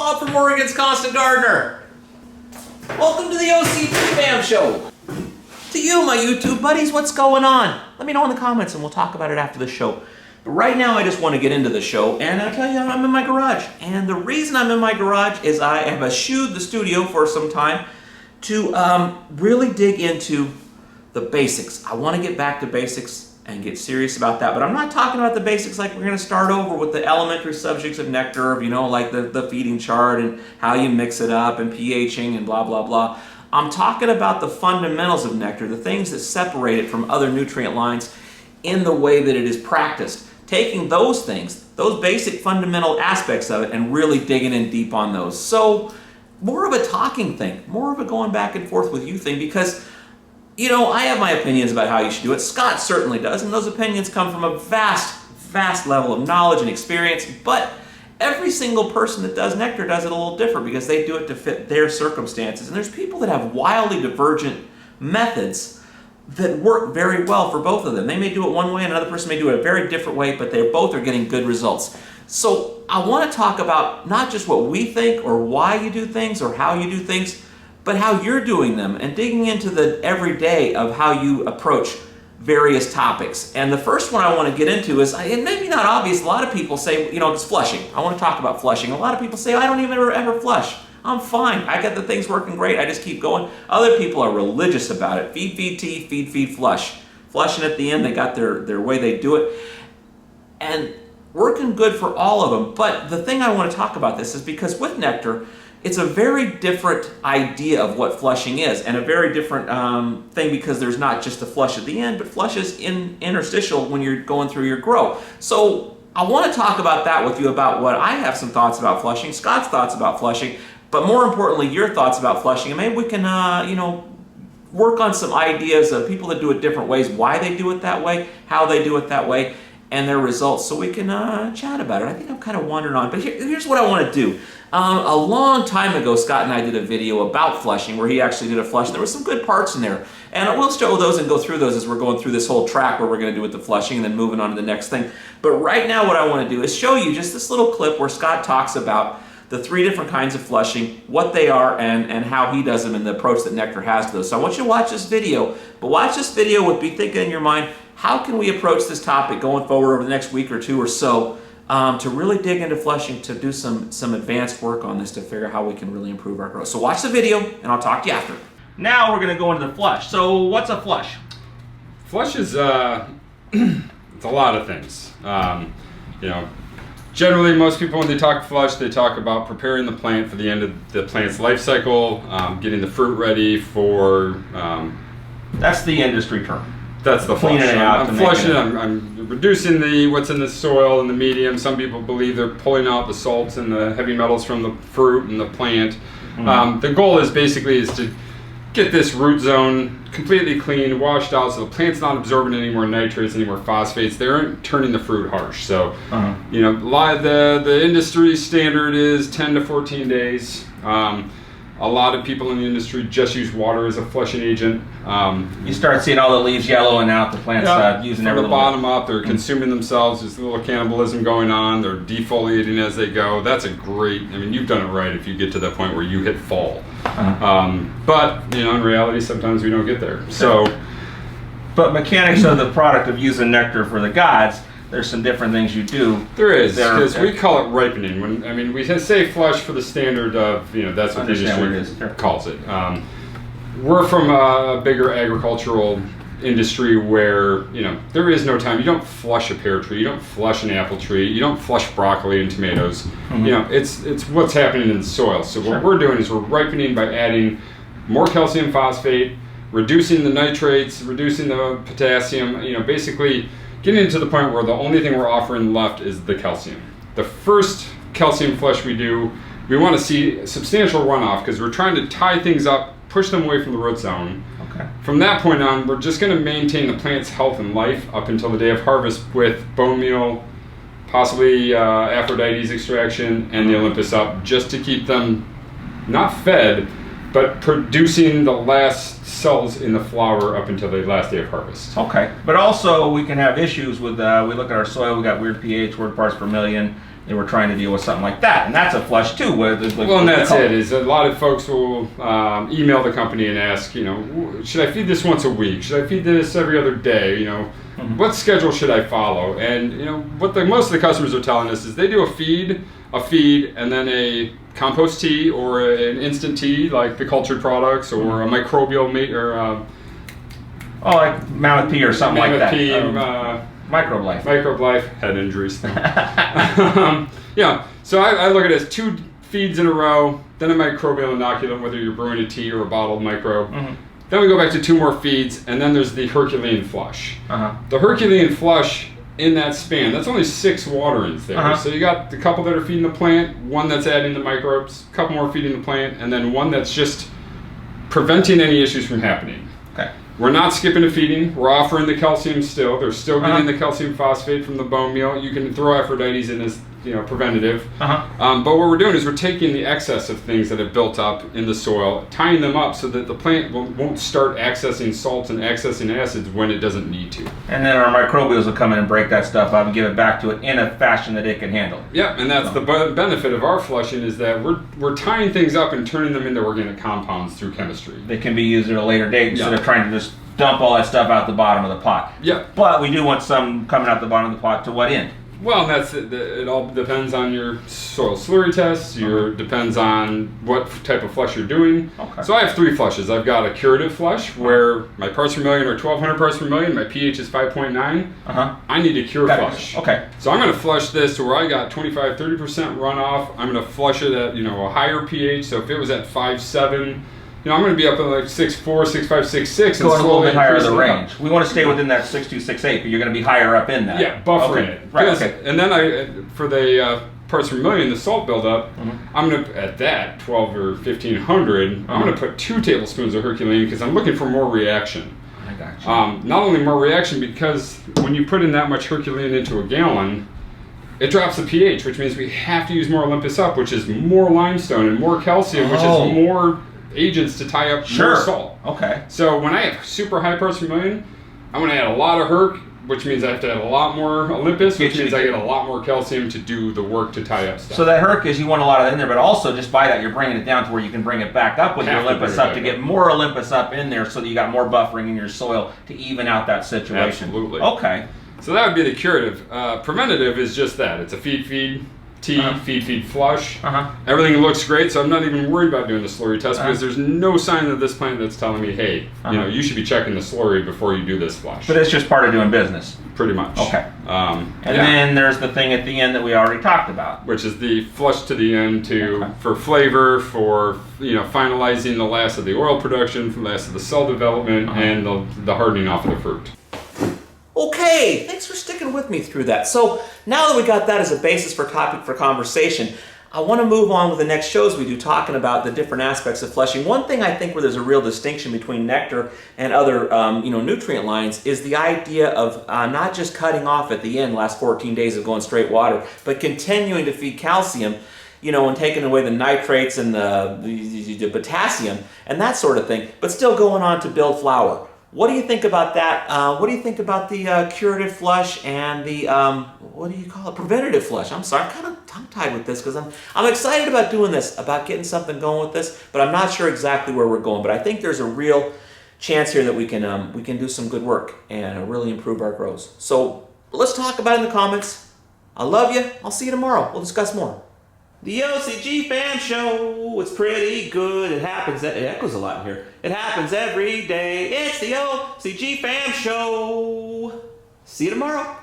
Bob from Oregon's Constant Gardener. Welcome to the OCGFAM show. To you, my YouTube buddies, what's going on? Let me know in the comments and we'll talk about it after the show. But right now, I just want to get into the show, and I'll tell you, I'm in my garage. And the reason I'm in my garage is I have eschewed the studio for some time to really dig into the basics. I want to get back to basics and get serious about that. But I'm not talking about the basics like we're going to start over with the elementary subjects of nectar, you know, like the feeding chart and how you mix it up and pHing and blah, blah, blah. I'm talking about the fundamentals of nectar, the things that separate it from other nutrient lines in the way that it is practiced. Taking those things, those basic fundamental aspects of it, and really digging in deep on those. So more of a talking thing, more of a going back and forth with you thing, because you know, I have my opinions about how you should do it. Scott certainly does, and those opinions come from a vast, vast level of knowledge and experience, but every single person that does nectar does it a little different because they do it to fit their circumstances. And there's people that have wildly divergent methods that work very well for both of them. They may do it one way and another person may do it a very different way, but they both are getting good results. So I want to talk about not just what we think or why you do things or how you do things, but how you're doing them and digging into the everyday of how you approach various topics. And the first one I want to get into is, it may be not obvious, a lot of people say, you know, it's flushing. I want to talk about flushing. A lot of people say, I don't even ever flush. I'm fine. I got the things working great. I just keep going. Other people are religious about it. Feed, tea, feed, flush. Flushing at the end, they got their way they do it. And working good for all of them. But the thing I want to talk about this is because with nectar, it's a very different idea of what flushing is, and a very different thing because there's not just a flush at the end, but flush is interstitial when you're going through your grow. So I want to talk about that with you, about what I have some thoughts about flushing, Scott's thoughts about flushing, but more importantly, your thoughts about flushing, and maybe we can, you know, work on some ideas of people that do it different ways, why they do it that way, how they do it that way, and their results, so we can chat about it. I think I'm kind of wandering on, but here's what I want to do. A long time ago, Scott and I did a video about flushing where he actually did a flush. There were some good parts in there, and we'll show those and go through those as we're going through this whole track where we're going to do with the flushing and then moving on to the next thing. But right now what I want to do is show you just this little clip where Scott talks about the 3 different kinds of flushing, what they are, and how he does them, and the approach that Nectar has to those. So I want you to watch this video, but watch this video with be thinking in your mind, how can we approach this topic going forward over the next week or two or so to really dig into flushing, to do some advanced work on this to figure out how we can really improve our growth. So watch the video and I'll talk to you after. Now we're going to go into the flush. So what's a flush? Flush is it's a lot of things. You know, generally most people when they talk flush, they talk about preparing the plant for the end of the plant's life cycle, getting the fruit ready for... That's the industry term. That's the flush. I'm flushing, I'm reducing what's in the soil and the medium. Some people believe they're pulling out the salts and the heavy metals from the fruit and the plant. Mm-hmm. The goal is basically to get this root zone completely clean, washed out, so the plant's not absorbing any more nitrates, any more phosphates. They aren't turning the fruit harsh. So, you know, the industry standard is 10 to 14 days. A lot of people in the industry just use water as a flushing agent. You start seeing all the leaves yellowing out, the plant's using every little bottom up, they're consuming themselves, there's a little cannibalism going on, they're defoliating as they go. That's a great, I mean, you've done it right if you get to that point where you hit fall. But, you know, in reality, sometimes we don't get there. So, but mechanics of the product of using nectar for the gods, there's some different things you do. There is, because we call it ripening. We say flush for the standard of, you know, that's what the industry calls it. We're from a bigger agricultural industry where, you know, there is no time. You don't flush a pear tree, you don't flush an apple tree, you don't flush broccoli and tomatoes. Mm-hmm. You know, it's what's happening in the soil. So what we're doing is we're ripening by adding more calcium phosphate, reducing the nitrates, reducing the potassium, you know, basically getting to the point where the only thing we're offering left is the calcium. The first calcium flush we do, we want to see substantial runoff because we're trying to tie things up, push them away from the root zone. Okay. From that point on, we're just going to maintain the plant's health and life up until the day of harvest with bone meal, possibly Aphrodite's extraction, and the Olympus up, just to keep them not fed, but producing the last cells in the flower up until the last day of harvest. Okay, but also we can have issues with, we look at our soil, we got weird pH, weird parts per million, they were trying to deal with something like that, and that's a flush too. Where well, and that's it. Is a lot of folks will email the company and ask, you know, should I feed this once a week? Should I feed this every other day? You know, what schedule should I follow? And you know, what most of the customers are telling us is they do a feed, and then a compost tea or an instant tea like the cultured products, or a microbial like Mammoth Pea or something like that. Pea, Microbe Life. Head injuries. Yeah, so I look at it as 2 feeds in a row, then a microbial inoculant, whether you're brewing a tea or a bottled microbe. Then we go back to 2 more feeds, and then there's the Herculean flush. The Herculean flush in that span, that's only 6 water-ins there. So you got a couple that are feeding the plant, 1 that's adding the microbes, a couple more feeding the plant, and then 1 that's just preventing any issues from happening. Okay. We're not skipping the feeding. We're offering the calcium still. They're still getting the calcium phosphate from the bone meal. You can throw Aphrodite's in as, you know, preventative. But what we're doing is we're taking the excess of things that have built up in the soil, tying them up so that the plant won't start accessing salts and accessing acids when it doesn't need to. And then our microbials will come in and break that stuff up and give it back to it in a fashion that it can handle. Yeah, and that's the benefit of our flushing, is that we're tying things up and turning them into organic compounds through chemistry. They can be used at a later date instead of trying to just dump all that stuff out the bottom of the pot. Yeah. But we do want some coming out the bottom of the pot to what end? Well, and that's it all depends on your soil slurry tests. Depends on what type of flush you're doing. So I have 3 flushes. I've got a curative flush where my parts per million are 1,200 parts per million. My pH is 5.9. I need a cure flush. So I'm going to flush this to where I got 25-30% runoff. I'm going to flush it at, you know, a higher pH. So if it was at 5.7. You know, I'm going to be up at like 6.4, 6.5, 6.6. Going a little bit higher the range. We want to stay within that 6.2, 6.8, but you're going to be higher up in that. Yeah, buffering it. Right. And then for the parts per million, the salt buildup, I'm going to, at that 12 or 1,500, I'm going to put 2 tablespoons of Herculean because I'm looking for more reaction. I got you. Not only more reaction, because when you put in that much Herculean into a gallon, it drops the pH, which means we have to use more Olympus Up, which is more limestone and more calcium, which is more agents to tie up more salt. So when I have super high parts per million, I'm going to add a lot of Herc, which means I have to add a lot more Olympus, which means I get a lot more calcium to do the work to tie up stuff. So that Herc is, you want a lot of it in there, but also just by that you're bringing it down to where you can bring it back up with your Olympus Up to get more Olympus Up in there so that you got more buffering in your soil to even out that situation. Absolutely. So that would be the curative. Preventative is just that. It's a feed, tea, feed, flush. Everything looks great, so I'm not even worried about doing the slurry test because there's no sign of this plant that's telling me, hey, you know, you should be checking the slurry before you do this flush. But it's just part of doing business. Pretty much. And then there's the thing at the end that we already talked about, which is the flush to the end for flavor, for, you know, finalizing the last of the oil production, for the last of the cell development, and the hardening off of the fruit. Okay, thanks for sticking with me through that. So now that we got that as a basis for topic for conversation, I want to move on with the next shows we do, talking about the different aspects of flushing. One thing I think where there's a real distinction between Nectar and other nutrient lines is the idea of not just cutting off at the end, last 14 days of going straight water, but continuing to feed calcium, you know, and taking away the nitrates and the potassium and that sort of thing, but still going on to build flour. What do you think about that? What do you think about the curative flush and the, what do you call it, preventative flush? I'm sorry, I'm kind of tongue-tied with this because I'm excited about doing this, about getting something going with this, but I'm not sure exactly where we're going. But I think there's a real chance here that we can do some good work and really improve our grows. So let's talk about it in the comments. I love you. I'll see you tomorrow. We'll discuss more. The OCGFAM show, it's pretty good. It happens, it echoes a lot here. It happens every day. It's the OCGFAM show. See you tomorrow.